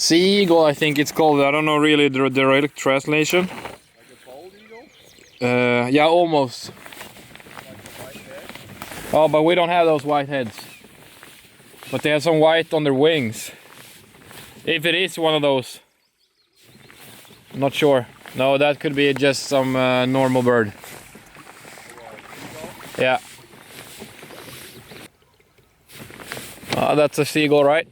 Sea eagle, I think it's called. I don't know really the direct translation. Like a bald eagle? Yeah, almost. Like a white head? Oh, but we don't have those white heads. But they have some white on their wings. If it is one of those. I'm not sure. No, that could be just some normal bird. Yeah. That's a seagull, right?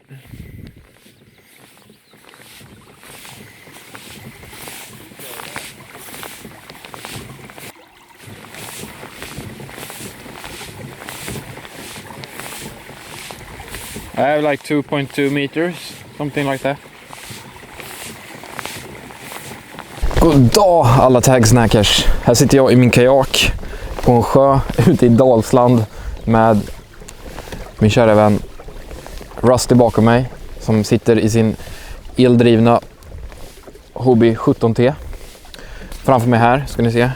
I have like 2.2 meters, something like that. God dag alla tagsnackers. Här sitter jag i min kajak på en sjö ute i Dalsland med min kära vän Rusty bakom mig som sitter i sin eldrivna Hobie 17T. Framför mig här ska ni se.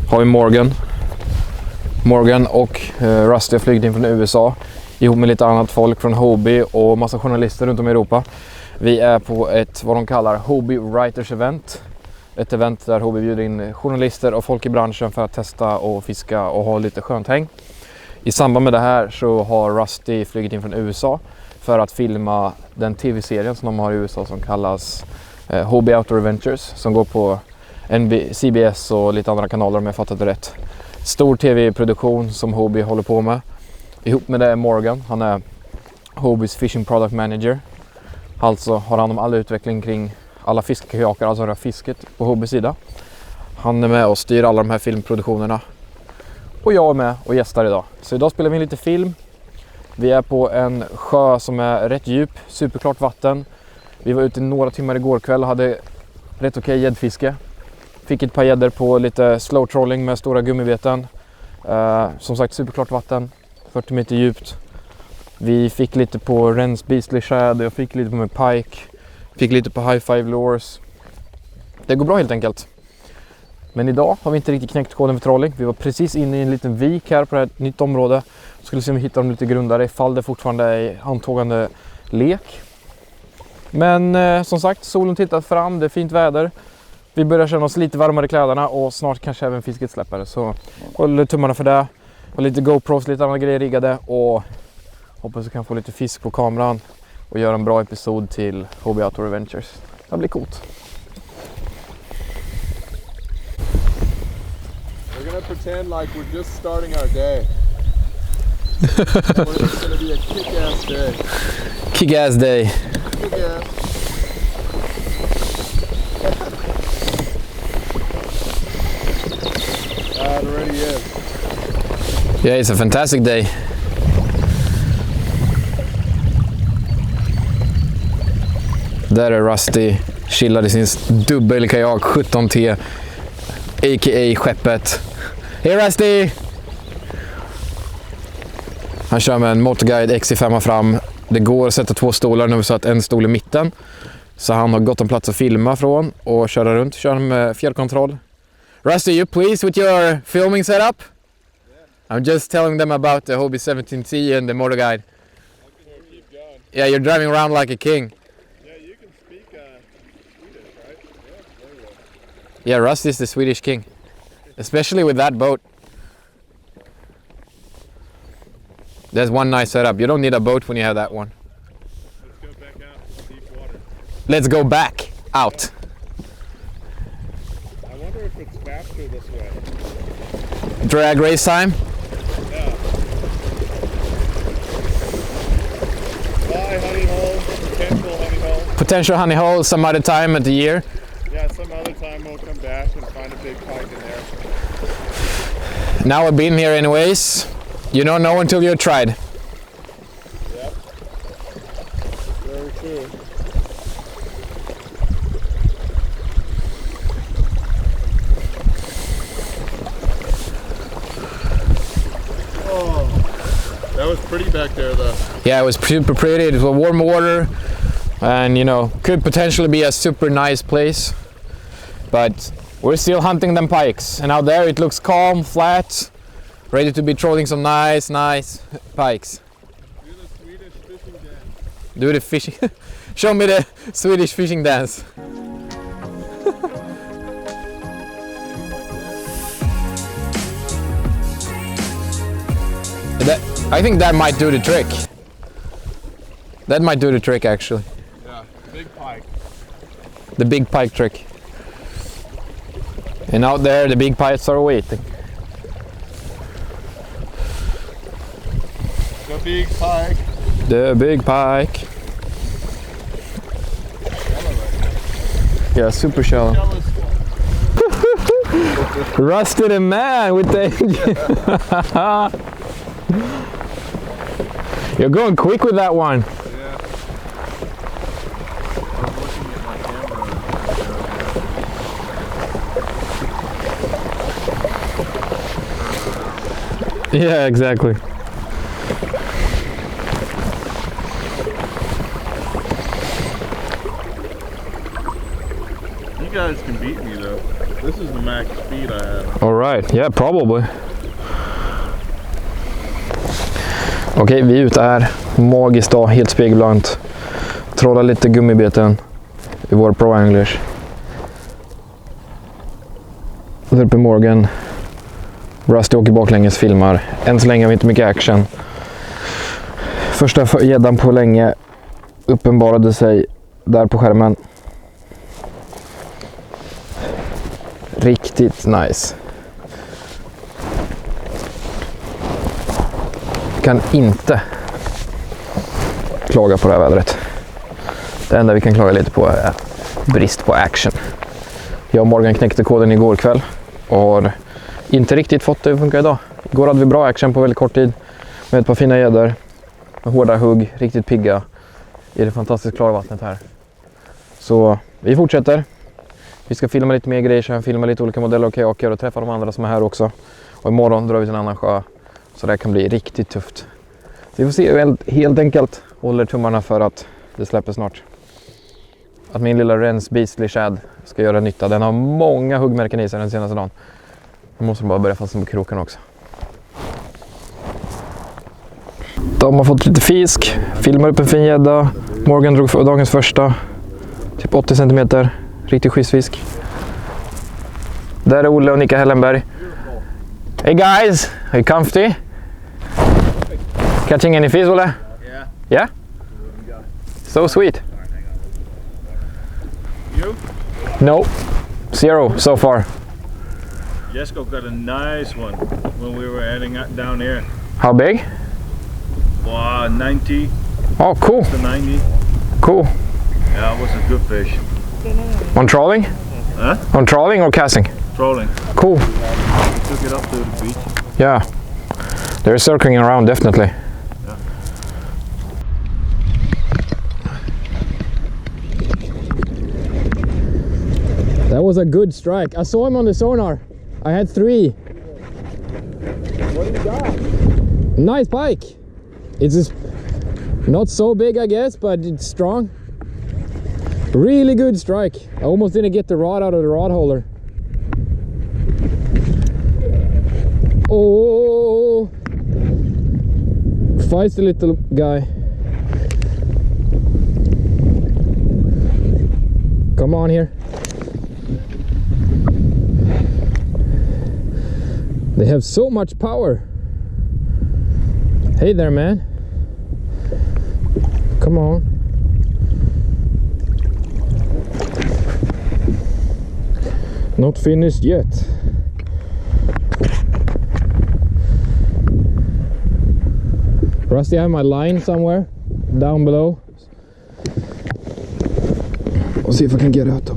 Har vi Morgan och Rusty har flygit in från USA ihop med lite annat folk från Hobie och massa journalister runt om i Europa. Vi är på ett vad de kallar Hobie Writers Event. Ett event där Hobie bjuder in journalister och folk i branschen för att testa och fiska och ha lite skönt häng. I samband med det här så har Rusty flygit in från USA för att filma den tv-serien som de har i USA som kallas Hobie Outdoor Adventures som går på CBS och lite andra kanaler om jag fattat det rätt. Stor tv-produktion som Hobie håller på med. Ihop med det är Morgan, han är Hobies Fishing Product Manager. Alltså har han om all utveckling kring alla fiskekajakar, alltså det fisket på Hobies sida. Han är med och styr alla de här filmproduktionerna. Och jag är med och gästar idag. Så idag spelar vi lite film. Vi är på en sjö som är rätt djup, superklart vatten. Vi var ute några timmar igår kväll och hade rätt okej gäddfiske. Fick ett par gäddor på lite slow trolling med stora gummibeten. Som sagt superklart vatten, 40 meter djupt. Vi fick lite på Rens Beastly Shad, jag fick lite på med pike. Fick lite på high five lures. Det går bra helt enkelt. Men idag har vi inte riktigt knäckt koden för trolling. Vi var precis inne i en liten vik här på ett nytt område. Skulle se om vi hittar dem lite grundare ifall det fortfarande är antågande lek. Men som sagt, solen tittar fram, det är fint väder. Vi börjar känna oss lite varmare i kläderna och snart kanske även fisket släpper. Så håll tummarna för det. Och lite GoPros, lite andra grejer riggade och hoppas vi kan få lite fisk på kameran och göra en bra episod till Hobie Outdoor Adventures. Det blir coolt. We're gonna pretend like we're just starting our day. It's gonna be a kick-ass day. Kick-ass day. Kick-ass. It already is. Yeah, it's a fantastic day. Där är Rusty, chillar i sin dubbelkajak 17T, a.k.a. skeppet. Hej Rusty! Han kör med en motorguide XC5 fram. Det går att sätta 2 stolar nu så att en stol i mitten. Så han har gott om plats att filma från och köra runt. Kör med fjärrkontroll. Rusty, you pleased with your filming setup? Yeah. I'm just telling them about the Hobie 17T and the motor guide. Keep going. Yeah, you're driving around like a king. Yeah, you can speak Swedish, right? Yeah, very well. Yeah, Rusty's the Swedish king. Especially with that boat. There's one nice setup. You don't need a boat when you have that one. Let's go back out to deep water. Let's go back out. I wonder if it's faster this way. Drag race time. Yeah. Bye, honey hole. Potential honey hole. Potential honey hole some other time at the year. Yeah, some other time we'll come back and find a big pike in there. Now we've been here anyways. You don't know until you're tried. Yep. Very true. Oh, that was pretty back there though. Yeah, it was super pretty. It was warm water and you know, could potentially be a super nice place. But we're still hunting them pikes and out there it looks calm, flat, ready to be trolling some nice pikes. You're the Swedish fishing Do the fishing. Show me the Swedish fishing dance. I think that might do the trick. That might do the trick actually. Yeah, big pike. The big pike trick. And out there the big pikes are waiting. The big pike. The big pike. Yeah, super shallow. Rusted a man with the engine. You're going quick with that one. Yeah. I'm looking at my camera. Yeah, exactly. You guys can beat me though. This is the max speed I have. All right, yeah, probably. Okej, vi är ute här. Magiskt dag, helt spegelblankt. Trollar lite gummibeten i vår Pro Anglers. Där uppe i Morgan. Rusty åker baklänges, filmar. Än så länge har vi inte mycket action. Första gäddan på länge uppenbarade sig där på skärmen. Riktigt nice. Kan inte klaga på det här vädret. Det enda vi kan klaga lite på är brist på action. Jag och Morgan knäckte koden igår kväll och har inte riktigt fått det att funka idag. Igår hade vi bra action på väldigt kort tid med ett par fina gäddor med hårda hugg, riktigt pigga i det fantastiskt klara vattnet här. Så vi fortsätter. Vi ska filma lite mer grejer, så filma lite olika modeller och kajaker och träffa de andra som är här också. Och imorgon drar vi till en annan sjö. Så det kan bli riktigt tufft. Så vi får se, helt enkelt håller tummarna för att det släpper snart. Att min lilla Rens Beastly Shad ska göra nytta. Den har många huggmärken i sig den senaste dagen. Nu måste bara börja fastna på kroken också. De har fått lite fisk. Filmar upp en fin gädda. Morgan drog för dagens första. Typ 80 cm. Riktigt schysstfisk. Där är Olle och Nika Hellenberg. Hey guys, are you comfy? Catching any fish, Olle? Yeah. Yeah? So sweet. You? No, 0 so far. Jesco got a nice one when we were heading down here. How big? Wow, 90 Oh, cool. to 90. Cool. Yeah, it was a good fish. On trawling? Huh? On trawling or casting? Trolling. Cool. We took it up to the beach. Yeah. They're circling around definitely. Yeah. That was a good strike. I saw him on the sonar. I had 3. What do you got? Nice pike. It's just not so big, I guess, but it's strong. Really good strike. I almost didn't get the rod out of the rod holder. Oh, feisty little guy. Come on here. They have so much power. Hey there, man. Come on. Not finished yet. Rusty, I have my line somewhere down below. I'll see if I can get out.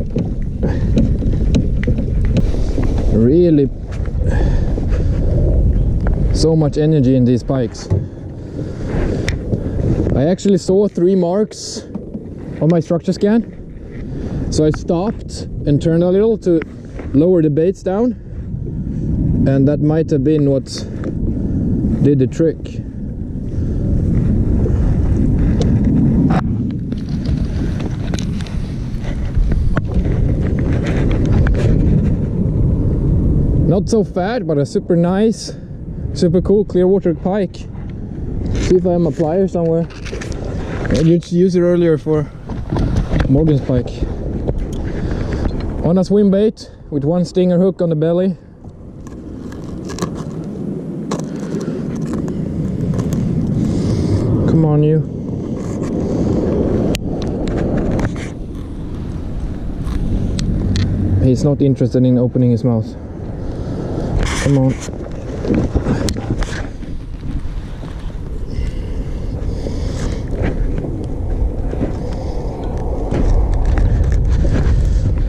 Really, so much energy in these pikes. I actually saw 3 marks on my structure scan, so I stopped and turned a little to lower the baits down, and that might have been what did the trick. Not so fat, but a super nice, super cool clear water pike. See if I have my pliers somewhere. You used it earlier for Morgan's pike. On a swim bait with one stinger hook on the belly. Come on, you. He's not interested in opening his mouth. Come on.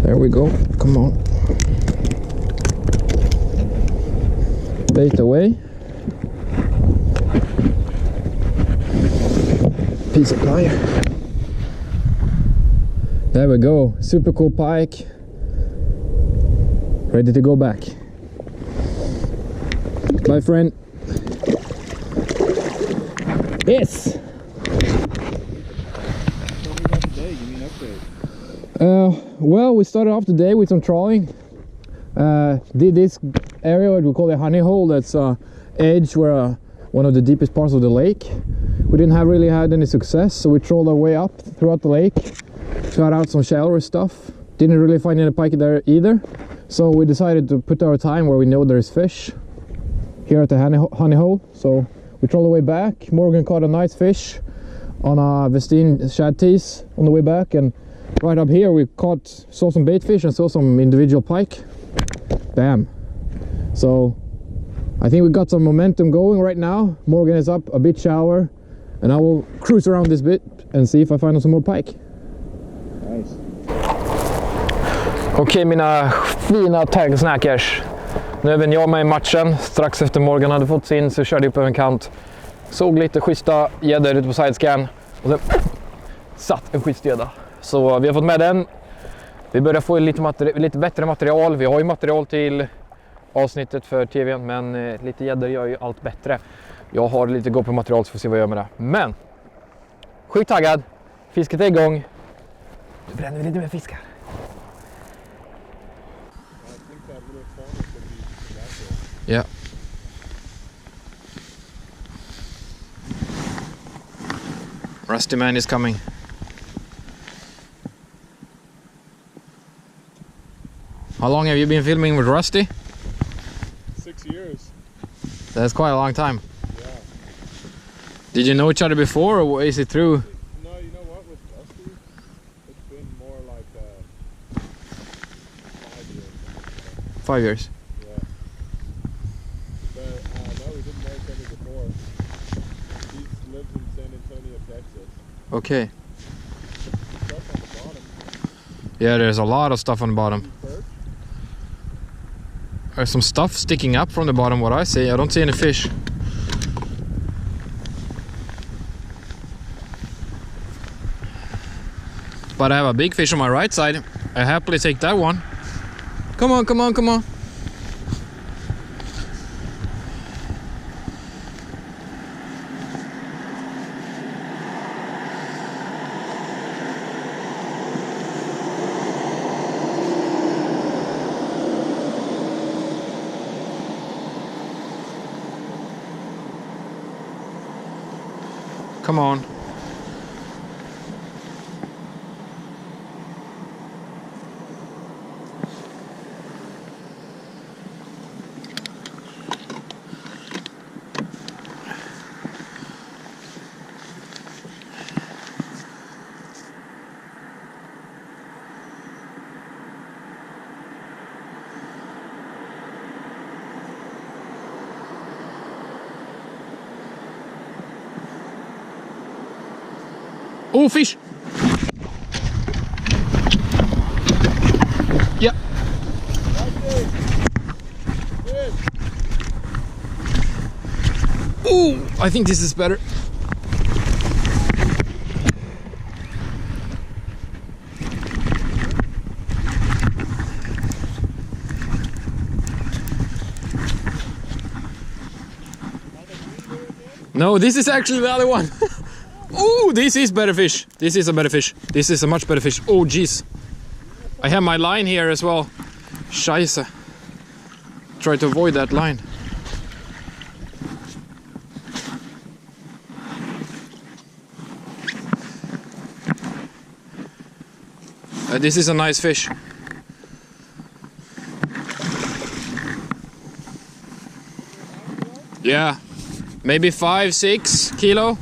There we go. Come on. Bait away. Piece of plier. There we go. Super cool pike. Ready to go back. Bye, friend. Yes. Well, we started off the day with some trawling. Did this area what we call a honey hole. That's edge where one of the deepest parts of the lake. We didn't have really had any success, so we trawled our way up throughout the lake, shot out some shallower stuff. Didn't really find any pike there either, so we decided to put our time where we know there's fish, here at the honey hole. So we trawled our way back. Morgan caught a nice fish on a Vestine shad tease on the way back, and right up here we saw some bait fish and saw some individual pike. Bam! So I think we got some momentum going right now. Morgan is up a bit shallower, and I will cruise around this bit and see if I find some more pike. Nice. Okej, mina fina tag-snackers. Nu är även jag med i matchen. Strax efter Morgan hade fått sin så körde jag upp över en kant. Såg lite schyssta gäddor ute på sidescan. Och sen satt en schysst gädda. Så vi har fått med den. Vi börjar få lite bättre material. Vi har ju material till avsnittet för tvn, men lite gäddor gör ju allt bättre. Jag har lite GoPro-material så får se vad jag gör med det. Men sjukt taggad. Fisket är igång. Nu bränner vi lite mer fiskar. Yeah. Rusty man is coming. How long have you been filming with Rusty? 6 years. That's quite a long time. Yeah. Did you know each other before, or is it through? No, you know what, with Rusty, it's been more like 5 years. 5 years. Yeah. But no, we didn't know each other before. He lives in San Antonio, Texas. Okay. Stuff on the bottom. Yeah, there's a lot of stuff on the bottom. Perch. There's some stuff sticking up from the bottom, what I see. I don't see any fish. But I have a big fish on my right side. I happily take that one. Come on, come on, come on. Come on. Oh, fish! Yeah. Oh, I think this is better. No, this is actually the other one. Oh, this is better fish. This is a better fish. This is a much better fish. Oh, jeez. I have my line here as well. Scheisse. Try to avoid that line. This is a nice fish. Yeah, maybe 5-6 kilo.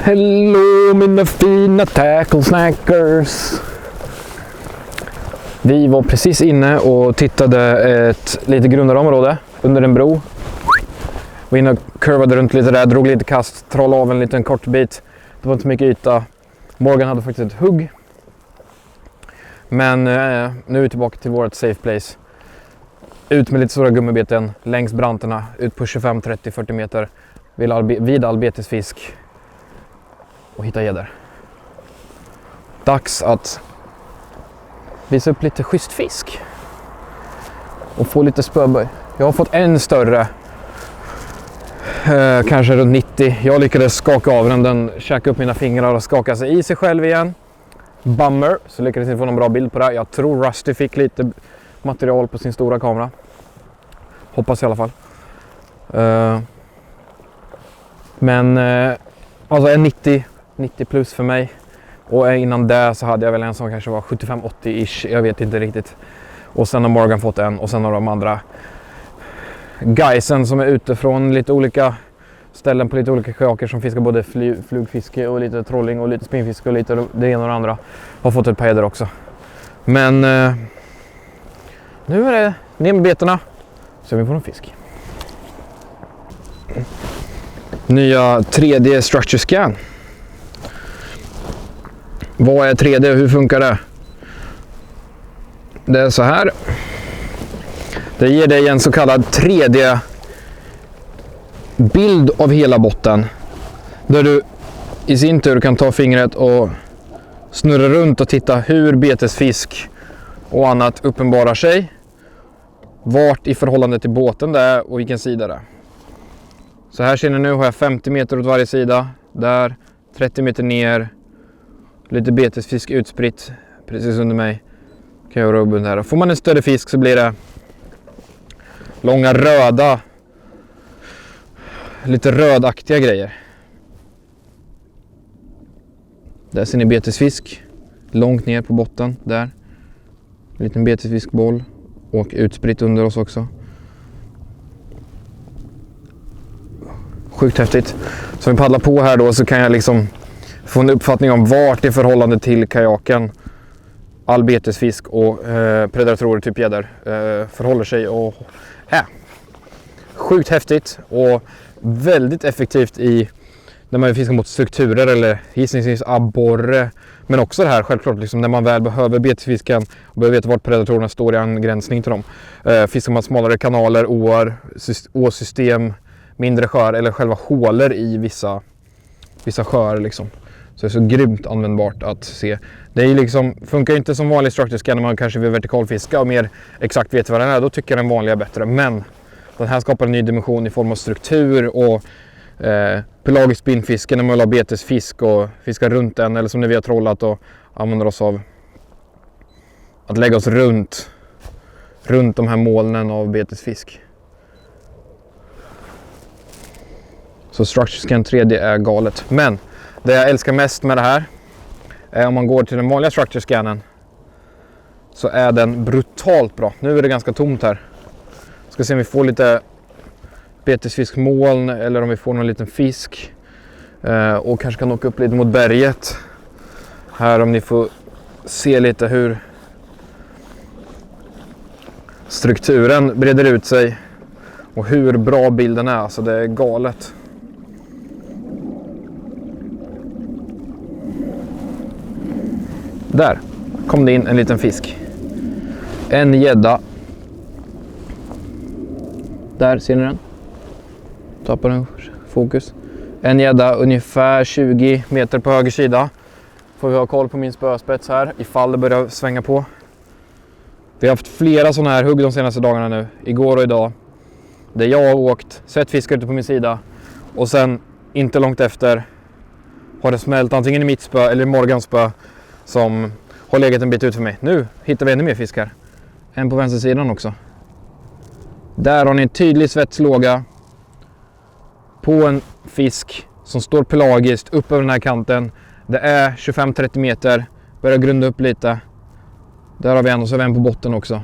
Hello mina fina tackle snackers. Vi var precis inne och tittade ett lite grundare område under en bro. Vi inne och kurvade runt lite där, drog lite kast, trollade av en liten kort bit. Det var inte så mycket yta. Morgan hade faktiskt ett hugg. Men nu är vi tillbaka till vårt safe place. Ut med lite stora gummibeten längs branterna, ut på 25, 30, 40 meter vid all betesfisk. Och hitta gäddor. Dags att visa upp lite schysst fisk. Och få lite spöböj. Jag har fått en större. Kanske runt 90. Jag lyckades skaka av den. Den käkade upp mina fingrar och skaka sig i sig själv igen. Bummer. Så lyckades inte få någon bra bild på det. Jag tror Rusty fick lite material på sin stora kamera. Hoppas i alla fall. Men alltså en 90 plus för mig. Och innan det så hade jag väl en som kanske var 75-80-ish. Jag vet inte riktigt. Och sen har Morgan fått en. Och sen har de andra guysen som är ute från lite olika ställen på lite olika kajaker som fiskar både flugfiske och lite trolling och lite spinnfiske och lite det ena och det andra. Har fått ett par gäddor också. Men nu är det ner med betorna. Så vi får en fisk. Nya 3D Structure Scan. Vad är 3D och hur funkar det? Det är så här. Det ger dig en så kallad 3D-bild av hela botten. Där du i sin tur kan ta fingret och snurra runt och titta hur betesfisk och annat uppenbarar sig. Vart i förhållande till båten det är och vilken sida det är. Så här ser ni nu har jag 50 meter åt varje sida. Där 30 meter ner. Lite betesfisk utspritt precis under mig. Kan jag rubba här. Får man en större fisk så blir det långa röda, lite rödaktiga grejer. Där ser ni betesfisk långt ner på botten där. En liten betesfiskboll och utspritt under oss också. Sjukt häftigt. Så vi paddlar på här då så kan jag liksom få en uppfattning om vart i förhållande till kajaken all betesfisk och predatorer typ gäddor förhåller sig och är. Sjukt häftigt och väldigt effektivt i när man fiskar mot strukturer eller gissningsvis abborre. Men också det här självklart liksom, när man väl behöver betesfisken och behöver veta vart predatorerna står i angränsning till dem. Fiskar man smalare kanaler, åsystem, mindre sjöar eller själva hålor i vissa sjöar liksom. Så det är så grymt användbart att se. Det är liksom, funkar inte som vanlig structure scan när man kanske vill vertikalfiska och mer exakt vet vad den är. Då tycker jag den vanliga är bättre. Men den här skapar en ny dimension i form av struktur och pelagisk spinnfiske när man vill ha betesfisk och fiska runt den. Eller som när vi har trollat och använder oss av att lägga oss runt de här molnen av betesfisk. Så Structure Scan 3D är galet. Men det jag älskar mest med det här är om man går till den vanliga Structure Scannen, så är den brutalt bra. Nu är det ganska tomt här. Ska se om vi får lite betesfiskmoln eller om vi får någon liten fisk. Och kanske kan åka upp lite mot berget. Här om ni får se lite hur strukturen breder ut sig och hur bra bilden är. Alltså det är galet. Där kom det in en liten fisk. En gädda. Där ser ni den. Tappar den fokus. En gädda ungefär 20 meter på höger sida. Får vi ha koll på min spöspets här ifall det börjar svänga på. Vi har haft flera sådana här hugg de senaste dagarna nu. Igår och idag. Där jag har åkt, sett fiskar ute på min sida. Och sen inte långt efter har det smält antingen i mitt spö eller i Morgans spö som har legat en bit ut för mig. Nu hittar vi ännu mer fiskar. En på vänstersidan också. Där har ni en tydlig svetslåga på en fisk som står pelagiskt upp över den här kanten. Det är 25-30 meter. Börjar grunda upp lite. Där har vi en och så har vi en på botten också.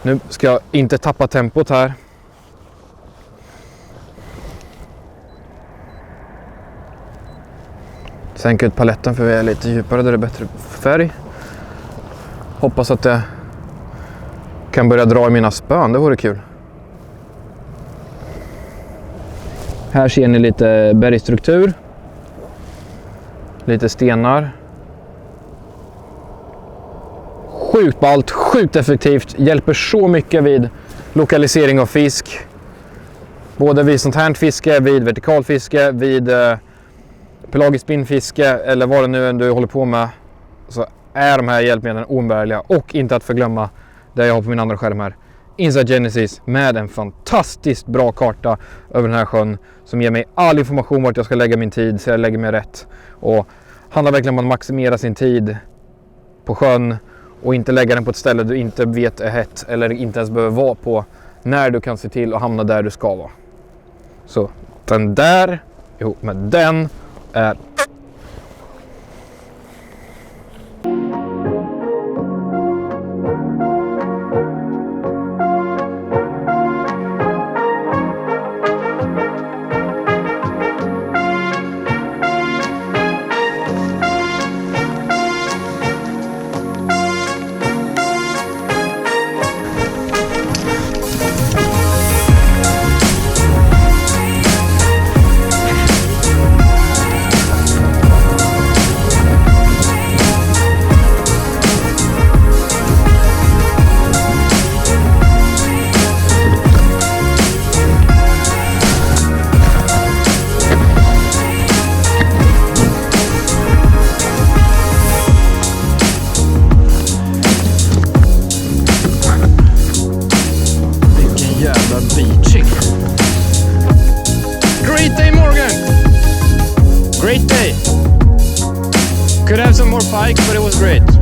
Nu ska jag inte tappa tempot här. Sänka ut paletten för vi är lite djupare där det är bättre färg. Hoppas att det kan börja dra i mina spön, det vore kul. Här ser ni lite bergstruktur. Lite stenar. Sjukt ballt, sjukt effektivt. Hjälper så mycket vid lokalisering av fisk. Både vid sånt här fiske, vid vertikalfiske, vid pelagiskt spinnfiske eller vad det nu än du håller på med. Så är de här hjälpmedlen oumbärliga. Och inte att förglömma det jag har på min andra skärm här. Insight Genesis med en fantastiskt bra karta över den här sjön. Som ger mig all information vart jag ska lägga min tid så jag lägger mig rätt. Och handlar verkligen om att maximera sin tid på sjön. Och inte lägga den på ett ställe du inte vet är hett eller inte ens behöver vara på. När du kan se till att hamna där du ska vara. Så den där ihop med den är... Great day. Could have some more pike, but it was great.